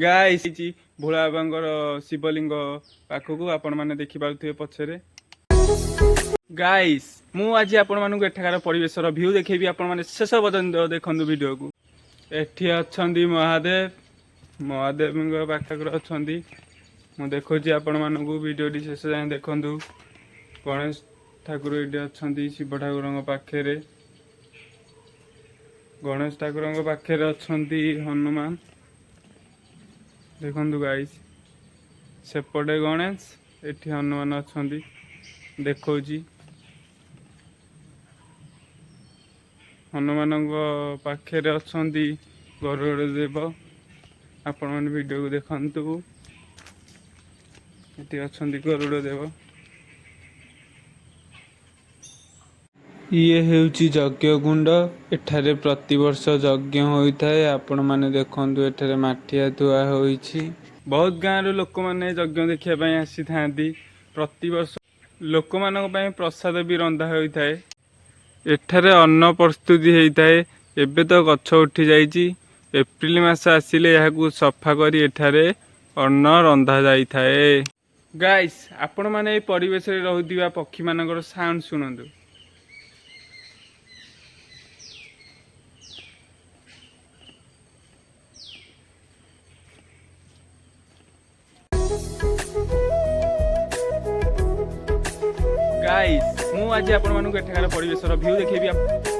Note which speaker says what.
Speaker 1: guys भोला बाबांकर शिवलिंग पाखक आपण मैंने देखिपे पछरे guys मु आज आपण मानक एठाकार परिवेशर व्यू देखी आपण मैंने शेष पर्यंत देखु वीडियो को एठी अच्छी महादेव महादेव पाखक अच्छा मु देखुची आपण मानक वीडियो शेष जाए देखु गणेश ठाकुर ये अच्छा शिव ठाकुर पाखे गणेश ठाकुर पाखे अच्छा हनुमान देखु गाइस सेपटे गणेश एठी हनुमान अच्छा देखा हनुमान पाखे अच्छा गरुड़ देव आपण मैंने वीडियो को देखु ये अच्छा गरुड़ देव ये हेउची यज्ञ कुंड एठारे प्रतिवर्ष यज्ञ होता है आपण माने देखंतु एठारे माटिया धुआ होईची बहुत गाँव लोक मैंने यज्ञ देखा आसी था प्रतिवर्ष लोक मानक प्रसाद भी रंधा होता है एठारे अन्न प्रस्तुति होता है एबे तो गछ उठी जाइची एप्रिल मास आसिले यहाँ सफा करी एठारे अन्न रंधा जाई थाए गाइस आपण माने परिवेश रे रहुदिबा पक्षी मानकर साउंड सुनंदु गाइस मु आज आपण मानक एठाकार परिवेशर व्यू देखिबी